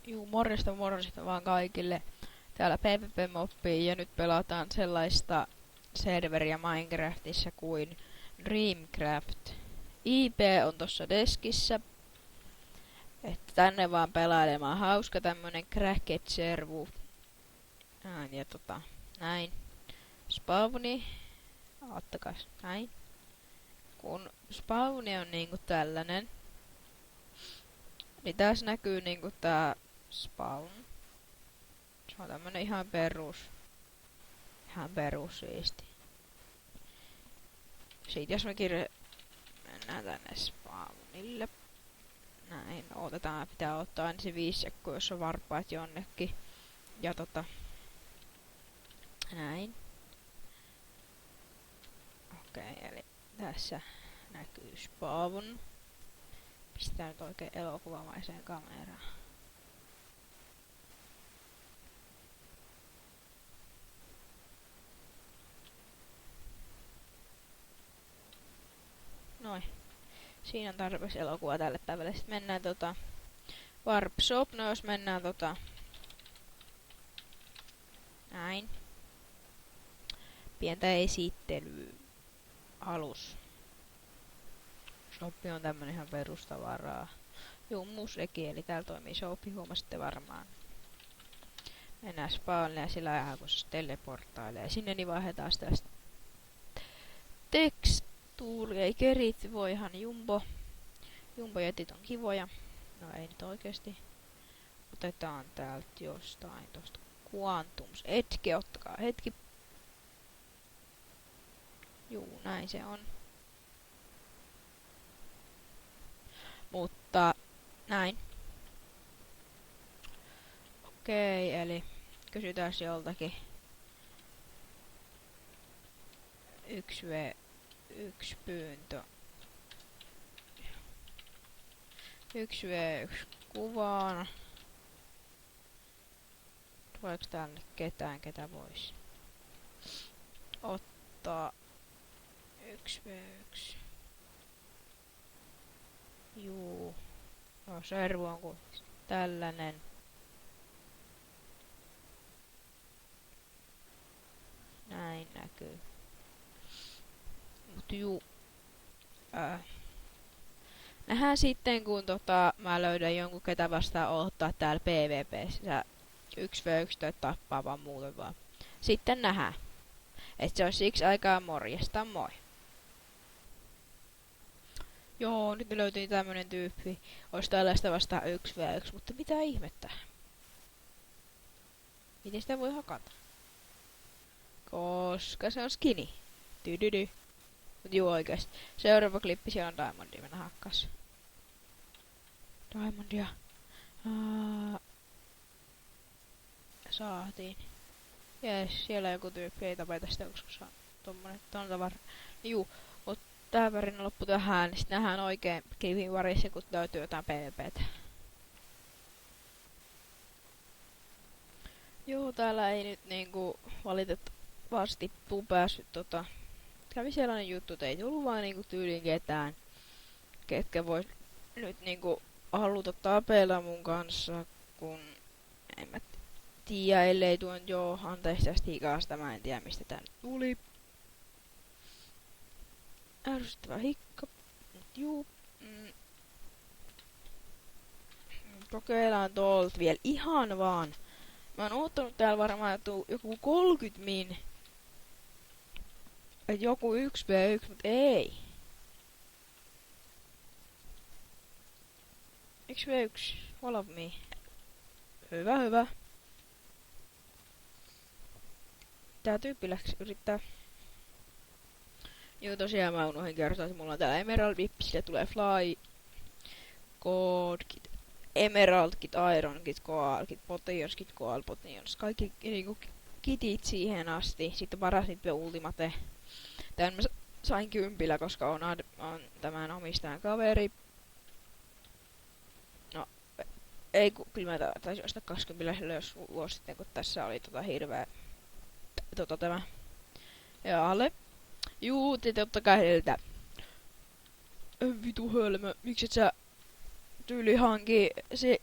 Juu, morjesta vaan kaikille. Täällä PvP-moppii ja nyt pelataan sellaista serveriä Minecraftissa kuin Dreamcraft. IP on tossa deskissä. Että tänne vaan pelailemaan. Hauska tämmönen cracked servu. Ja näin. Spawni. Ottakas, näin. Kun spawni on niinku tällainen. Niin tässä näkyy niinku tää spawn. Se on tämmönen ihan perus siisti. Siitä jos me mennään tänne spawnille. Näin, otetaan, pitää ottaa ensin 5 sekkoa, jos on varpaat jonnekin. Ja näin. Okei, eli tässä näkyy spawn. Pistää nyt oikein elokuvamaiseen kameraan. Noin. Siinä on tarpeeksi elokuvaa tälle päivälle. Sitten mennään Warp Shop. No jos mennään näin. Pientä esittelyä. Alus. Shoppi on tämmönen ihan perustavaraa. Museki, eli täällä toimii shoppi, huomasitte varmaan. Mennään spawnille ja sillä ajaa, kun se teleporttailee sinne, niin vaihdetaan tästä tekstuuri, ei kerit, voihan Jumbo-jätit on kivoja. No ei nyt oikeesti. Otetaan täältä jostain tosta Quantums Edge, ottakaa hetki. Juu, näin se on. Mutta näin. Okei, eli kysytään joltakin 1v1 pyyntö. 1v1 kuvaan. Tuleeko tänne ketään, ketä vois ottaa 1v1? Juu. No, servu on kuin tällainen. Näin näkyy. Mut juu. Nähdään sitten kun mä löydän jonkun ketä vastaan ottaa täällä PvP:ssä 1v1 tai tappaa vaan muuten vaan. Sitten nähdään. Et se on siksi aikaa morjesta, moi. Joo, nyt löytyi tämmönen tyyppi. Ois tällaista vastaan 1v1, mutta mitä ihmettä? Miten sitä voi hakata? Koska se on skini. Tydydy. Mut juu oikeesti. Seuraava klippi, siellä on Diamondia, mennä hakkas. Diamondia. Saatiin. Jees, siellä joku tyyppi, ei tapeta sitä, koska se on tommonen tavara. Juu, mut tää värinä loppu tähän, niin sit nähdään oikein klipin varissa, kun löytyy jotain PvPtä. Joo, täällä ei nyt niinku valitettavasti päässyt kävi sellainen juttu, että ei tullut vaan niinku tyyliin ketään, ketkä vois nyt niinku haluta tapella mun kanssa, kun en mä tiedä, ellei tuon anteeksi tästä hikasta, mä en tiedä mistä tää nyt tuli. Ärsyttävä hikka, mut juu. Kokeillaan tuolta vielä ihan vaan. Mä oon oottanut täällä varmaan joku 30 min. Et joku 1v1, mut ei. 1v1, follow me. Hyvä. Tää tyyppi läks yrittää. Joo, tosiaan mä unohdin kertoa, että mulla on täällä Emerald Vippi, sille tulee Fly, Gold Kit, Emerald Kit, Iron Kit, Coal Kit, Potions Kit, Coal Potions, kaikki niinku kitit siihen asti. Sitten Parasite Ultimate. Tän mä sain 10, koska on tämän omistajan kaveri. No, ei kyllä mä taisin ostaa 20 jos vuosi sitten, kun tässä oli hirveä tämä. Ja alle. Juu, te totta kai heiltä. Vitu hölmö, mikset sä tyyli hanki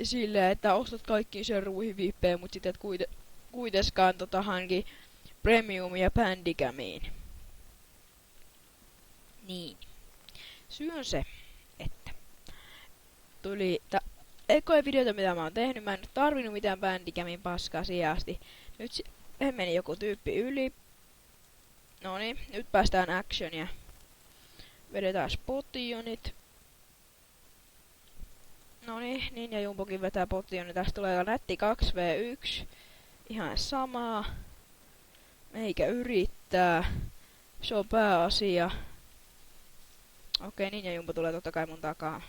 silleen, että ostat kaikkiin serruihin viippeen, mut sit et kuitenkaan hanki premiumia Bandicamiin. Niin. Syy on se, että tuli ekoja videoita, mitä mä oon tehnyt, mä en nyt tarvinnut mitään Bandicamin paskaa sijasti. Nyt meni joku tyyppi yli. Noniin, nyt päästään actionia. Vedetään potionit. Noniin, niin ja Jumbokin vetää potionit. Tästä tulee nätti 2v1. Ihan samaa. Meikä yrittää. Se on pääasia. Okei, niin ja Jumbo tulee totta kai mun takaa.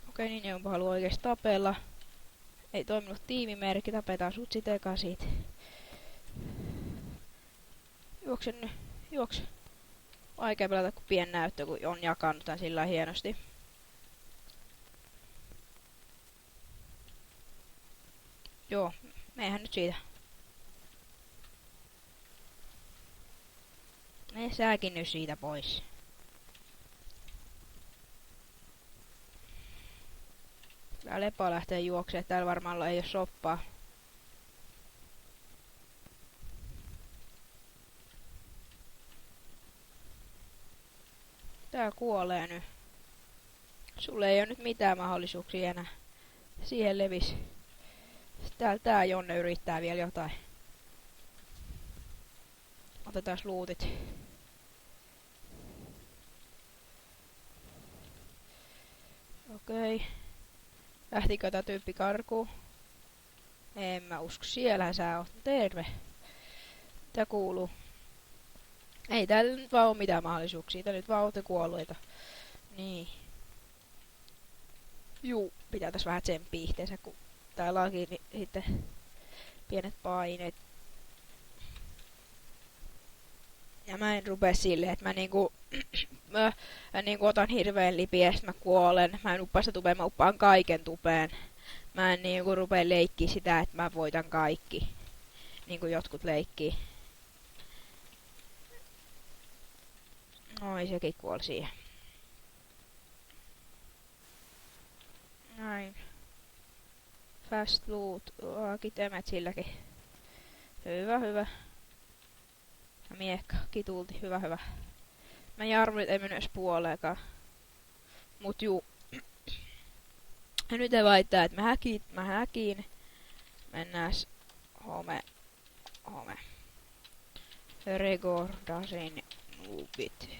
Okei, niin ja Jumbo haluaa oikeesti tapella. Ei toiminut tiimimerkki, tapetaan sut sit eka siitä. Juokse nyt, juokse. Vaikea pelata kun pien näyttö, kun on jakanut tän sillä hienosti. Joo, meihän nyt siitä. Me säkin nyt siitä pois. Tää Lepa lähtee juokseen, täällä varmaan ei oo soppaa. Tää kuolee nyt. Sulle ei oo nyt mitään mahdollisuuksia enää. Siihen levis. Täällä tää Jonne yrittää vielä jotain. Otetaan luutit. Okei. Lähtikö tää tyyppi karkuun? En mä usko. Siellähän sä oot. Terve. Mitä kuuluu? Ei täällä nyt vaan oo mitään mahdollisuuksia. Tää nyt vaan ootte kuolleita. Niin. Juu, pitää tässä vähän tsemppiä ihteensä, kun tää laki, niin sitten pienet paineet. Ja mä en rupee silleen, että mä niinku otan hirveen lipiä ja sit mä kuolen. Mä en uppaa sitä tupeen, mä uppaan kaiken tupeen. Mä en niinku rupee leikkiä sitä, että mä voitan kaikki. Niinku jotkut leikkii. Oi, sekin kuoli siihen. Näin. Fast loot. Kitemet silläkin. Hyvä, hyvä. Ja miekka, kitulti. Hyvä, hyvä. Mä jarrulit ei mennyt edes puoleenkaan. Mut juu. Ja nyt ei väittää, että mä häkiin. Mennääs home. Regordasin noobit.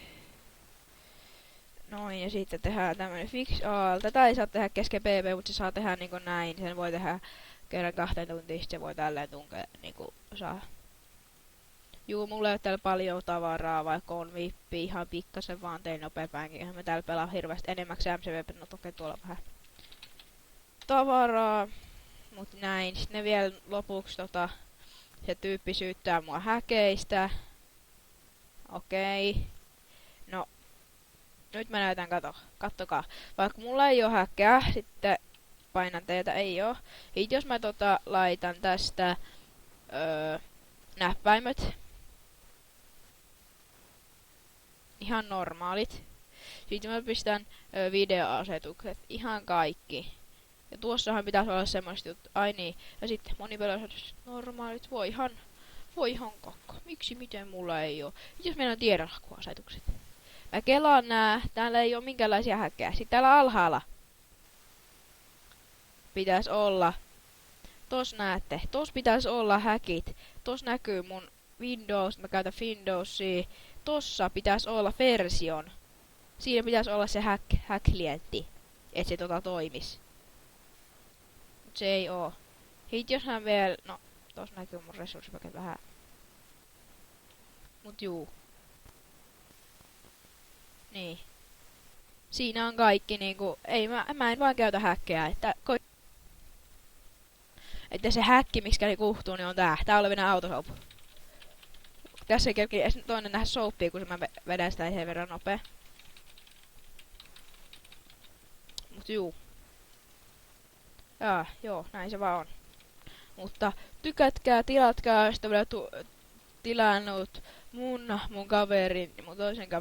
Noin, ja sitten tehdään tämmönen fix all. Tätä ei saa tehdä kesken PV, mutta se saa tehdä niinku näin. Sen voi tehdä kerran 2 tuntia, se voi tälleen tunkea niinku saa. Juu, mulla ei oo täällä paljon tavaraa, vaikka on vippi ihan pikkasen vaan tein nopeapäänkin. Eihän mä täällä pelaa hirveästi enemmäksi MCVP, no toki tuolla vähän tavaraa. Mut näin, sit ne vielä lopuksi se tyyppi syyttää mua häkeistä. Okei. No. Nyt mä näytän, kattokaa. Vaikka mulla ei oo häkkää, sitten painan teitä, ei oo. Sit jos mä laitan tästä näppäimet. Ihan normaalit. Sitten mä pistän videoasetukset. Ihan kaikki. Ja tuossahan pitäisi olla semmoiset jutut. Ai niin. Ja sitten monipelaajasetukset normaalit. Voihan kakko. Miksi miten mulla ei oo? Jos meillä on tiedonhakuasetukset. Mä kelaan nää. Täällä ei oo minkäänlaisia häkkejä. Sitten täällä alhaalla pitäis olla. Tos näette. Tos pitäis olla häkit. Tos näkyy mun Windows. Mä käytän Windowsia. Tossa pitäis olla version. Siinä pitäis olla se hack-klientti. Et se toimis. Mut se ei oo. Hit jos hän vielä. No, tos näkyy mun resurssipaket vähän. Mut juu. Niin. Siinä on kaikki niinku. Ei mä en vaan käytä häkkejä. Että se häkki, mikskäli kuhtuu, niin on tää. Tää on olevina autosopu. Tässä ei kerki edes toinen nähdä soappia, kun mä vedän sitä ihan verran nopea. Mut juu. Joo, näin se vaan on. Mutta tykätkää, tilatkaa, ja sitten vielä tilannut mun kaverin, mun toisen